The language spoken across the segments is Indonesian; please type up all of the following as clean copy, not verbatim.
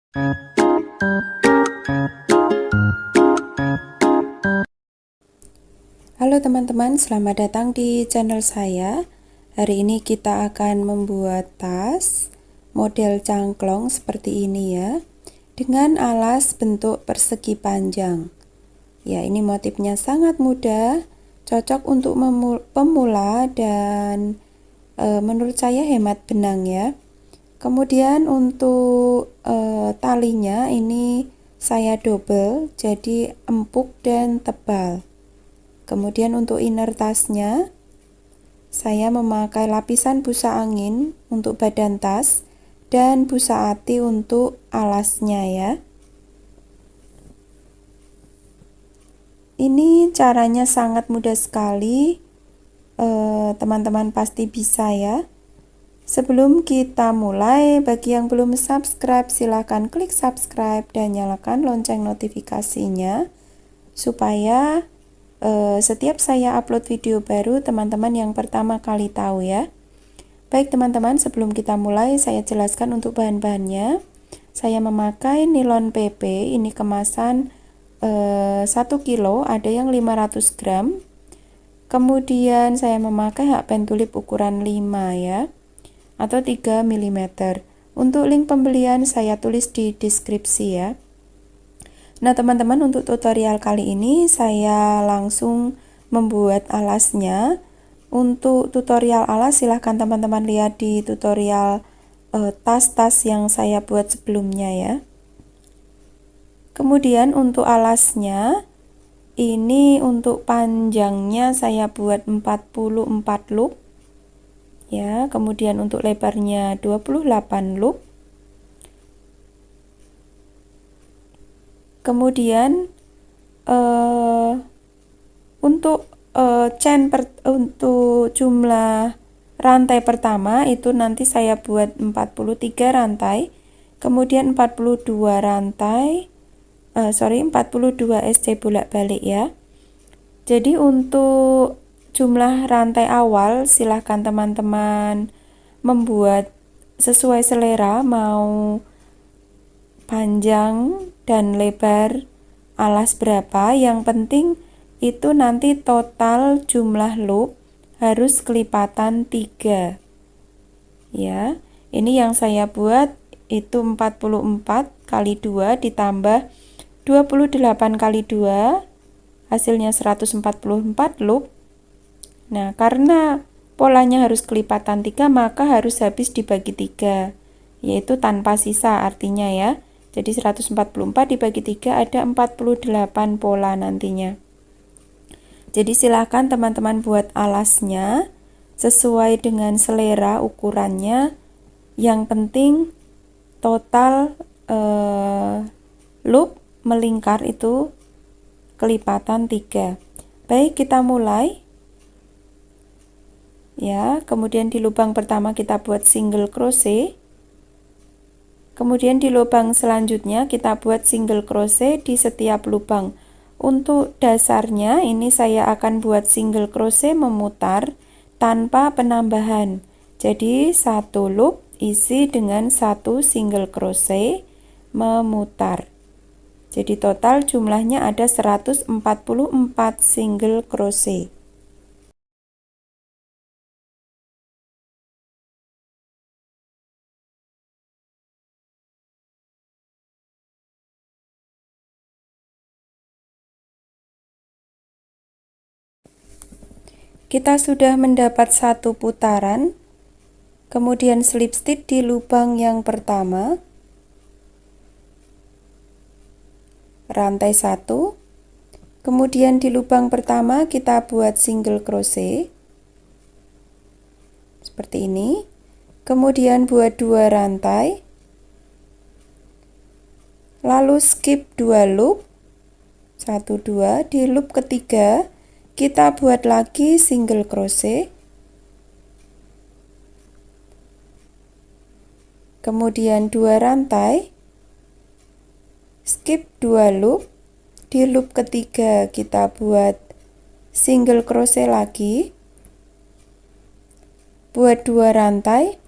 Halo teman-teman, selamat datang di channel saya. Hari ini kita akan membuat tas model cangklong seperti ini ya, dengan alas bentuk persegi panjang. Ya, ini motifnya sangat mudah, cocok untuk pemula dan menurut saya hemat benang ya. Kemudian untuk talinya ini saya double, jadi empuk dan tebal. Kemudian untuk inner tasnya, saya memakai lapisan busa angin untuk badan tas dan busa ati untuk alasnya ya. Ini caranya sangat mudah sekali, teman-teman pasti bisa ya. Sebelum kita mulai, bagi yang belum subscribe, silahkan klik subscribe dan nyalakan lonceng notifikasinya supaya setiap saya upload video baru, teman-teman yang pertama kali tahu ya. Baik teman-teman, sebelum kita mulai saya jelaskan untuk bahan-bahannya. Saya memakai nilon PP, ini kemasan 1 kilo, ada yang 500 gram. Kemudian saya memakai hakpen tulip ukuran 5 ya, atau 3 mm. Untuk link pembelian saya tulis di deskripsi ya. Nah teman-teman, untuk tutorial kali ini saya langsung membuat alasnya. Untuk tutorial alas silahkan teman-teman lihat di tutorial tas-tas yang saya buat sebelumnya ya. Kemudian untuk alasnya, ini untuk panjangnya saya buat 44 loop ya. Kemudian untuk lebarnya 28 loop. Kemudian untuk untuk jumlah rantai pertama itu nanti saya buat 43 rantai, kemudian 42 rantai 42 SC bolak-balik ya. Jadi untuk jumlah rantai awal silahkan teman-teman membuat sesuai selera, mau panjang dan lebar alas berapa, yang penting itu nanti total jumlah loop harus kelipatan 3 ya. Ini yang saya buat itu 44 kali 2 ditambah 28 kali 2, hasilnya 144 loop. Nah karena polanya harus kelipatan 3, maka harus habis dibagi 3, yaitu tanpa sisa artinya ya. Jadi 144 dibagi 3 ada 48 pola nantinya. Jadi silahkan teman-teman buat alasnya sesuai dengan selera ukurannya. Yang penting total loop melingkar itu kelipatan 3. Baik, kita mulai ya. Kemudian di lubang pertama kita buat single crochet. Kemudian di lubang selanjutnya kita buat single crochet di setiap lubang. Untuk dasarnya ini saya akan buat single crochet memutar tanpa penambahan. Jadi satu loop isi dengan satu single crochet memutar. Jadi total jumlahnya ada 144 single crochet. Kita sudah mendapat satu putaran, kemudian slip stitch di lubang yang pertama, rantai 1, kemudian di lubang pertama kita buat single crochet seperti ini, kemudian buat 2 rantai, lalu skip 2 loop, 1 2, di loop ketiga kita buat lagi single crochet, kemudian 2 rantai, skip 2 loop, di loop ketiga kita buat single crochet lagi, buat 2 rantai,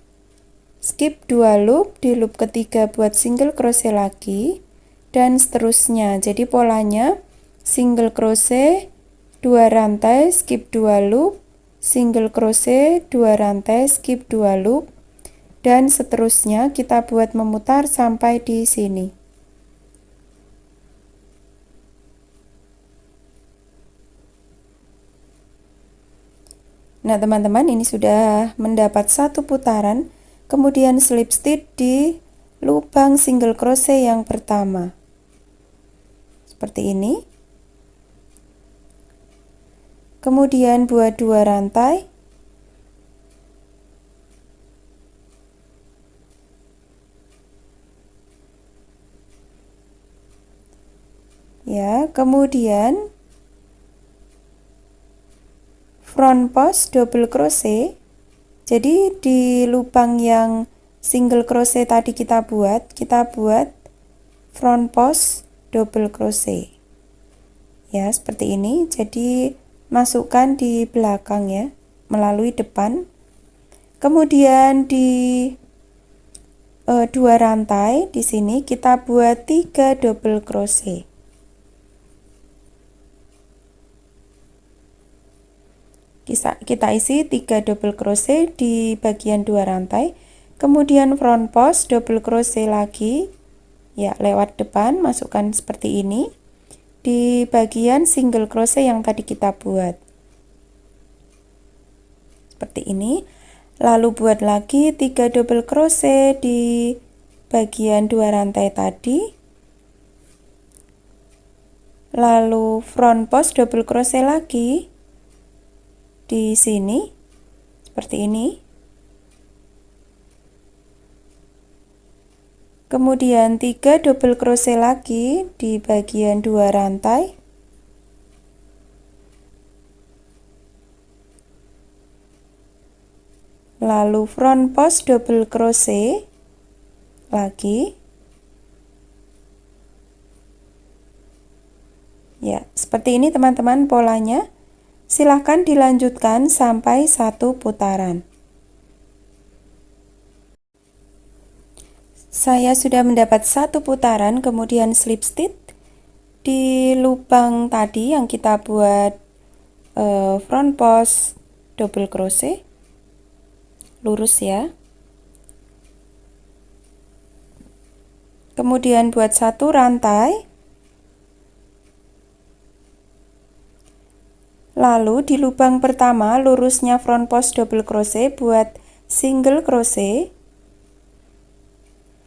skip 2 loop, di loop ketiga buat single crochet lagi, dan seterusnya. Jadi polanya single crochet 2 rantai, skip 2 loop, single crochet 2 rantai, skip 2 loop, dan seterusnya kita buat memutar sampai di sini. Nah, teman-teman, ini sudah mendapat satu putaran, kemudian slip stitch di lubang single crochet yang pertama. Seperti ini. Kemudian buat 2 rantai. Ya, kemudian front post double crochet. Jadi di lubang yang single crochet tadi kita buat front post double crochet. Ya, seperti ini. Jadi masukkan di belakang ya, melalui depan. Kemudian di 2 rantai di sini kita buat 3 double crochet. Kita isi 3 double crochet di bagian 2 rantai, kemudian front post double crochet lagi ya, lewat depan, masukkan seperti ini di bagian single crochet yang tadi kita buat seperti ini. Lalu buat lagi 3 double crochet di bagian 2 rantai tadi, lalu front post double crochet lagi di sini seperti ini. Kemudian 3 double crochet lagi di bagian 2 rantai. Lalu front post double crochet lagi. Ya, seperti ini teman-teman polanya. Silahkan dilanjutkan sampai 1 putaran. Saya sudah mendapat 1 putaran, kemudian slip stitch di lubang tadi yang kita buat front post double crochet, lurus ya. Kemudian buat 1 rantai. Lalu di lubang pertama lurusnya front post double crochet buat single crochet,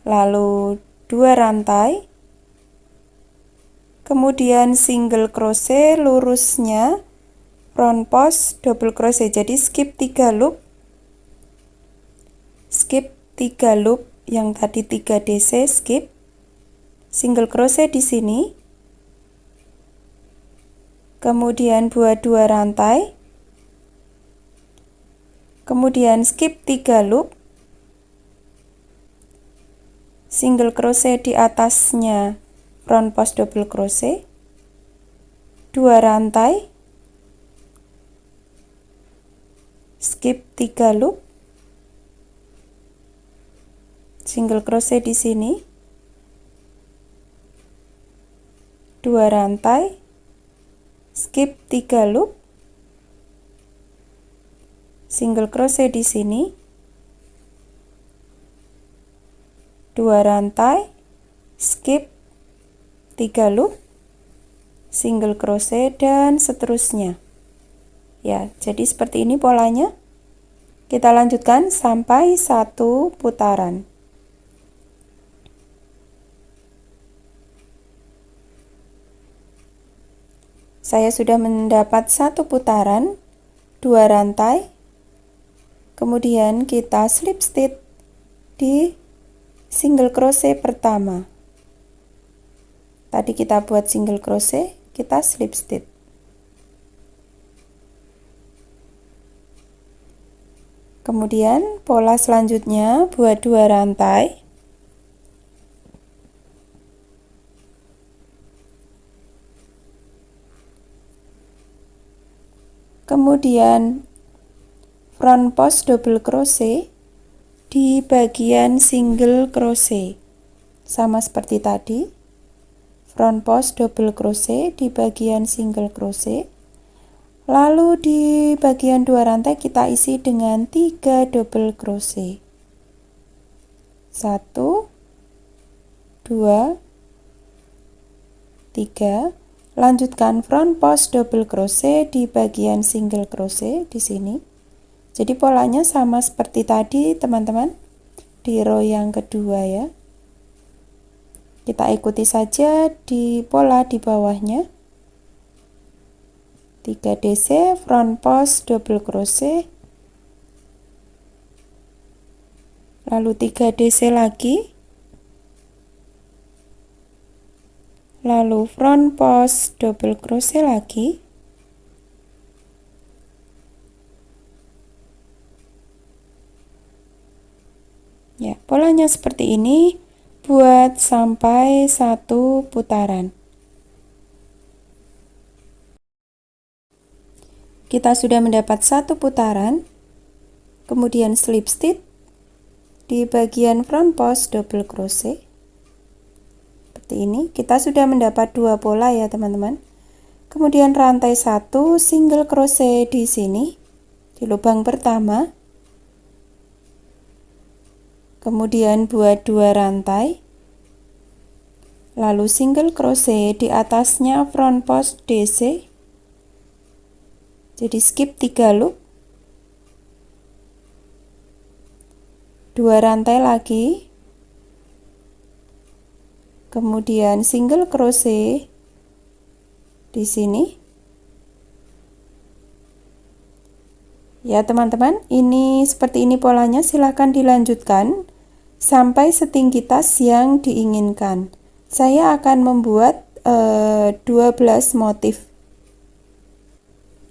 lalu 2 rantai, kemudian single crochet lurusnya front post double crochet. Jadi skip 3 loop, skip 3 loop yang tadi 3 DC, skip, single crochet di sini. Kemudian buat 2 rantai, kemudian skip 3 loop, single crochet di atasnya front post double crochet, 2 rantai, skip 3 loop, single crochet di sini, 2 rantai, skip 3 loop, single crochet di sini, 2 rantai, skip 3 loop, single crochet, dan seterusnya. Ya, jadi seperti ini polanya. Kita lanjutkan sampai 1 putaran. Saya sudah mendapat 1 putaran, 2 rantai, kemudian kita slip stitch di single crochet pertama. Tadi kita buat single crochet, kita slip stitch. Kemudian pola selanjutnya buat 2 rantai. Kemudian front post double crochet di bagian single crochet. Sama seperti tadi, front post double crochet di bagian single crochet. Lalu di bagian 2 rantai kita isi dengan 3 double crochet. 1 2 3. Lanjutkan front post double crochet di bagian single crochet di sini. Jadi polanya sama seperti tadi, teman-teman. Di row yang kedua ya. Kita ikuti saja di pola di bawahnya. 3 DC front post double crochet. Lalu 3 DC lagi. Lalu front post double crochet lagi. Ya, polanya seperti ini buat sampai 1 putaran. Kita sudah mendapat 1 putaran. Kemudian slip stitch di bagian front post double crochet. Seperti ini, kita sudah mendapat 2 pola ya, teman-teman. Kemudian rantai 1 single crochet di sini di lubang pertama. Kemudian buat 2 rantai. Lalu single crochet di atasnya front post DC. Jadi skip 3 loop. 2 rantai lagi. Kemudian single crochet di sini. Ya, teman-teman, ini seperti ini polanya. Silahkan dilanjutkan sampai setinggi tas yang diinginkan. Saya akan membuat 12 motif.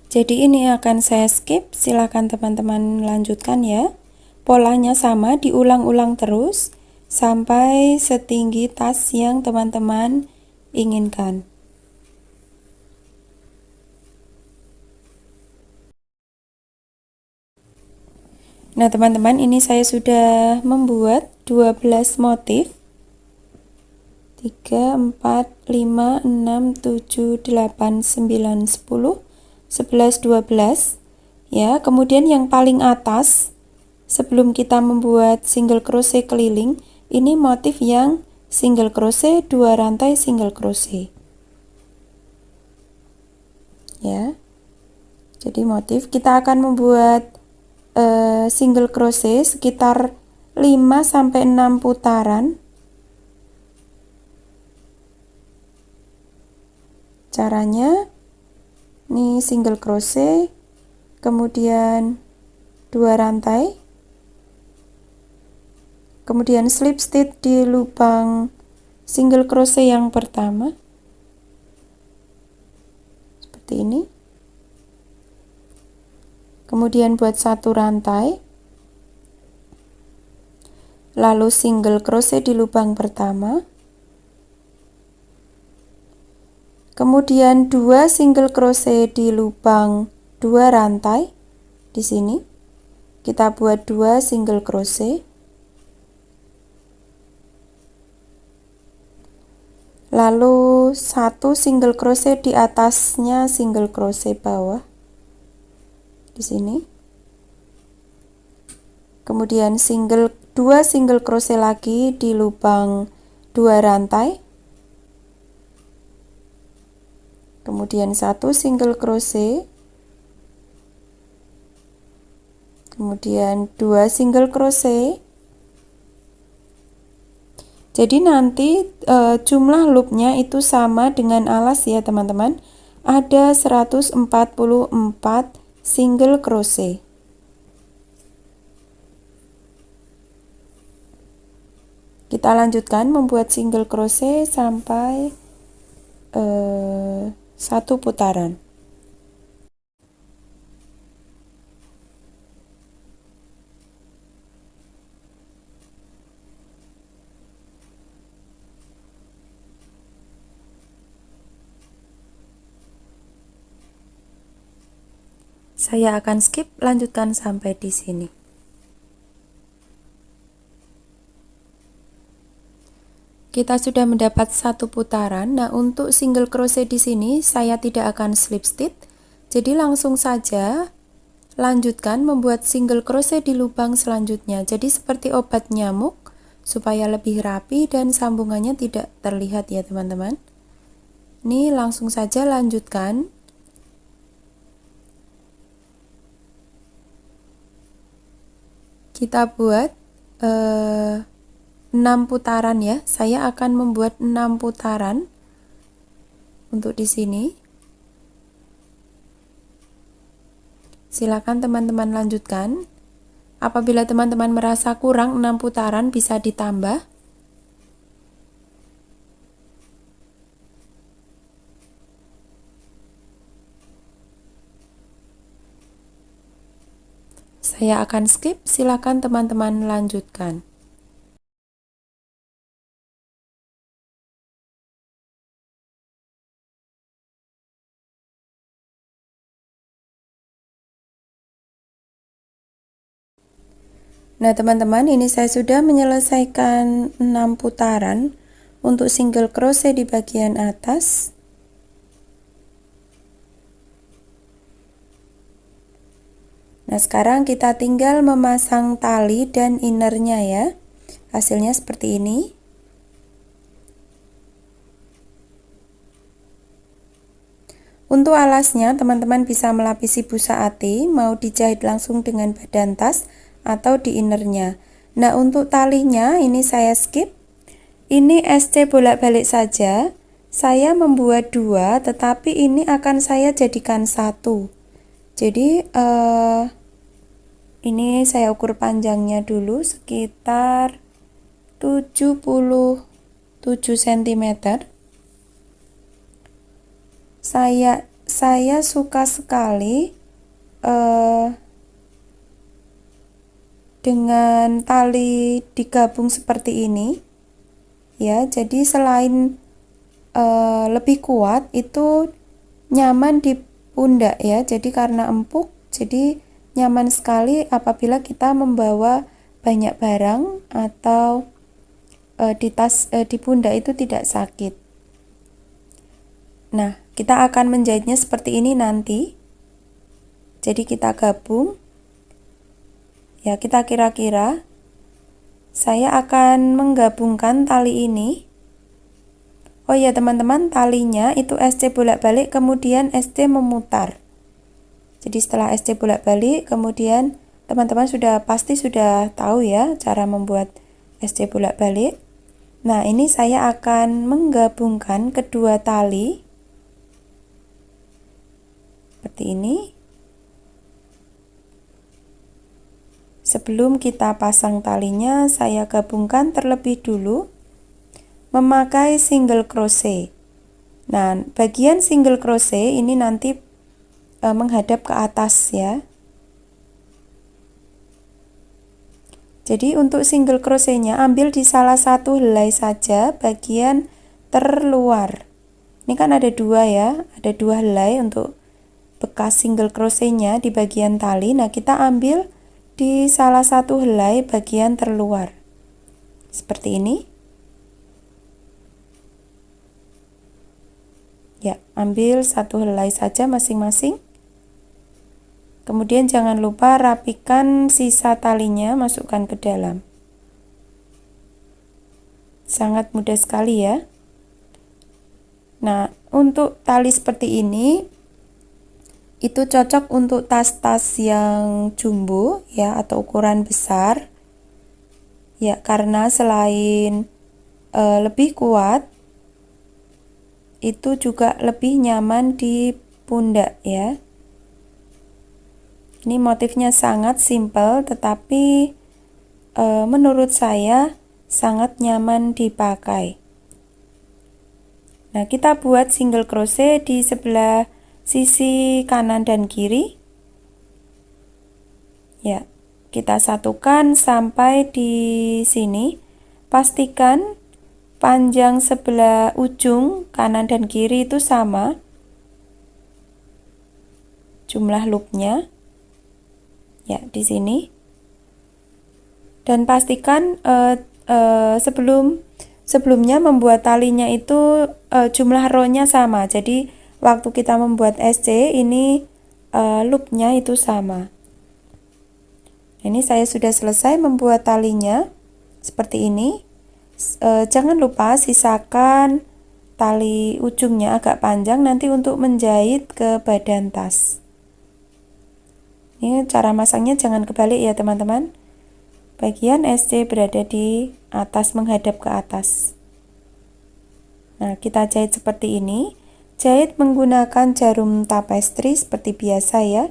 Jadi ini akan saya skip. Silahkan teman-teman lanjutkan ya. Polanya sama, diulang-ulang terus sampai setinggi tas yang teman-teman inginkan. Nah, teman-teman, ini saya sudah membuat 12 motif. 3, 4, 5, 6, 7, 8, 9, 10, 11, 12. Ya, kemudian yang paling atas sebelum kita membuat single crochet keliling, ini motif yang single crochet 2 rantai single crochet. Ya. Jadi motif kita akan membuat single crochet sekitar 5 sampai 6 putaran. Caranya ini single crochet, kemudian 2 rantai. Kemudian slip stitch di lubang single crochet yang pertama. Seperti ini. Kemudian buat 1 rantai. Lalu single crochet di lubang pertama. Kemudian 2 single crochet di lubang 2 rantai. Di sini kita buat 2 single crochet. Lalu 1 single crochet di atasnya single crochet bawah di sini. Kemudian 2 single crochet lagi di lubang 2 rantai. Kemudian 1 single crochet. Kemudian 2 single crochet. Jadi nanti jumlah loopnya itu sama dengan alas ya, teman-teman. Ada 144 single crochet. Kita lanjutkan membuat single crochet sampai 1 putaran. Saya akan skip, lanjutkan sampai di sini. Kita sudah mendapat satu putaran. Nah, untuk single crochet di sini saya tidak akan slip stitch. Jadi langsung saja lanjutkan membuat single crochet di lubang selanjutnya. Jadi seperti obat nyamuk supaya lebih rapi dan sambungannya tidak terlihat ya, teman-teman. Ini langsung saja lanjutkan. Kita buat 6 putaran ya. Saya akan membuat 6 putaran untuk di sini. Silakan teman-teman lanjutkan. Apabila teman-teman merasa kurang 6 putaran bisa ditambah. Saya akan skip, silakan teman-teman lanjutkan. Nah, teman-teman, ini saya sudah menyelesaikan 6 putaran untuk single crochet di bagian atas. Nah, sekarang kita tinggal memasang tali dan innernya ya. Hasilnya seperti ini. Untuk alasnya, teman-teman bisa melapisi busa ati, mau dijahit langsung dengan badan tas atau di innernya. Nah, untuk talinya ini saya skip. Ini SC bolak-balik saja. Saya membuat 2, tetapi ini akan saya jadikan 1. Jadi ini saya ukur panjangnya dulu sekitar 77 cm. Saya suka sekali dengan tali digabung seperti ini ya. Jadi selain lebih kuat, itu nyaman di pundak ya. Jadi karena empuk, jadi nyaman sekali apabila kita membawa banyak barang atau di pundak itu tidak sakit. Nah, kita akan menjahitnya seperti ini nanti. Jadi kita gabung. Ya, kita kira-kira saya akan menggabungkan tali ini. Oh ya, teman-teman, talinya itu SC bolak-balik, kemudian SC memutar. Jadi setelah SC bolak-balik, kemudian teman-teman pasti sudah tahu ya cara membuat SC bolak-balik. Nah, ini saya akan menggabungkan kedua tali seperti ini. Sebelum kita pasang talinya, saya gabungkan terlebih dulu memakai single crochet. Nah, bagian single crochet ini nanti menghadap ke atas ya. Jadi untuk single crochetnya ambil di salah satu helai saja bagian terluar. Ini kan ada 2 ya, ada 2 helai untuk bekas single crochetnya di bagian tali. Nah, kita ambil di salah satu helai bagian terluar seperti ini ya. Ambil satu helai saja masing-masing, kemudian jangan lupa rapikan sisa talinya, masukkan ke dalam. Sangat mudah sekali ya. Nah, untuk tali seperti ini itu cocok untuk tas-tas yang jumbo ya atau ukuran besar ya, karena selain lebih kuat, itu juga lebih nyaman di pundak ya. Ini motifnya sangat simple, tetapi menurut saya sangat nyaman dipakai. Nah, kita buat single crochet di sebelah sisi kanan dan kiri ya. Kita satukan sampai di sini. Pastikan panjang sebelah ujung kanan dan kiri itu sama jumlah loopnya ya, di sini. Dan pastikan sebelum sebelumnya membuat talinya itu jumlah row-nya sama. Jadi waktu kita membuat SC ini loopnya itu sama. Ini saya sudah selesai membuat talinya seperti ini. Jangan lupa sisakan tali ujungnya agak panjang nanti untuk menjahit ke badan tas. Ini cara masangnya jangan kebalik ya teman-teman. Bagian SC berada di atas menghadap ke atas. Nah, kita jahit seperti ini. Jahit menggunakan jarum tapestri seperti biasa ya.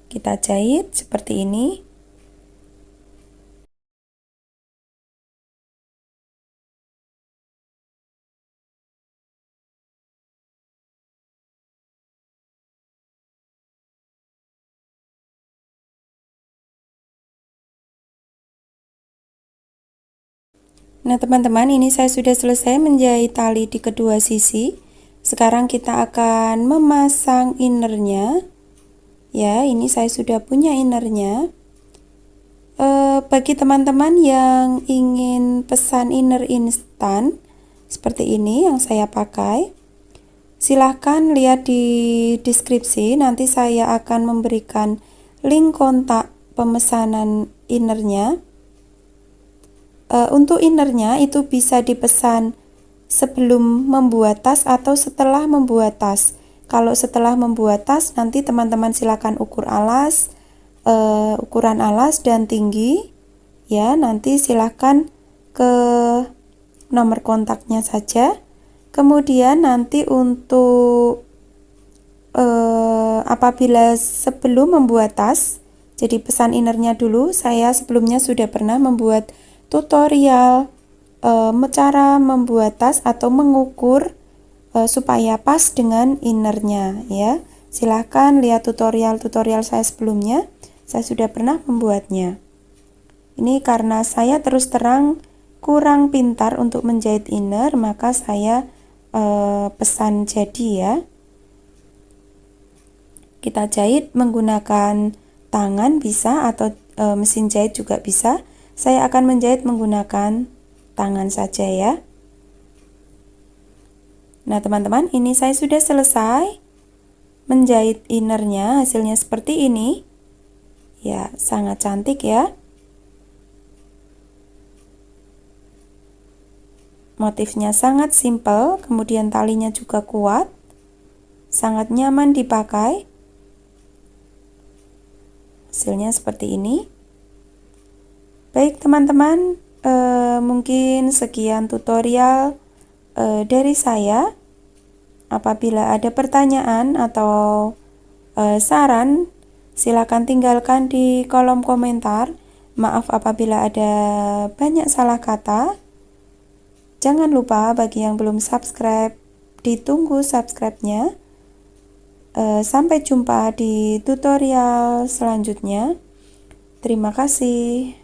Kita jahit seperti ini. Nah teman-teman, ini saya sudah selesai menjahit tali di kedua sisi. Sekarang kita akan memasang innernya. Ya, ini saya sudah punya innernya. Bagi teman-teman yang ingin pesan inner instan seperti ini yang saya pakai, silahkan lihat di deskripsi. Nanti saya akan memberikan link kontak pemesanan innernya. Untuk innernya itu bisa dipesan sebelum membuat tas atau setelah membuat tas. Kalau setelah membuat tas, nanti teman-teman silakan ukur alas, ukuran alas dan tinggi ya. Nanti silakan ke nomor kontaknya saja. Kemudian nanti untuk apabila sebelum membuat tas, jadi pesan innernya dulu. Saya sebelumnya sudah pernah membuat tutorial cara membuat tas atau mengukur supaya pas dengan innernya ya. Silahkan lihat tutorial saya sebelumnya. Saya sudah pernah membuatnya. Ini karena saya terus terang kurang pintar untuk menjahit inner, maka saya pesan jadi ya. Kita jahit menggunakan tangan bisa atau mesin jahit juga bisa. Saya akan menjahit menggunakan tangan saja ya. Nah teman-teman, ini saya sudah selesai menjahit innernya. Hasilnya seperti ini. Ya, sangat cantik ya. Motifnya sangat simpel, kemudian talinya juga kuat. Sangat nyaman dipakai. Hasilnya seperti ini. Baik teman-teman, mungkin sekian tutorial dari saya. Apabila ada pertanyaan atau saran, silakan tinggalkan di kolom komentar. Maaf apabila ada banyak salah kata. Jangan lupa bagi yang belum subscribe, ditunggu subscribe-nya. Sampai jumpa di tutorial selanjutnya. Terima kasih.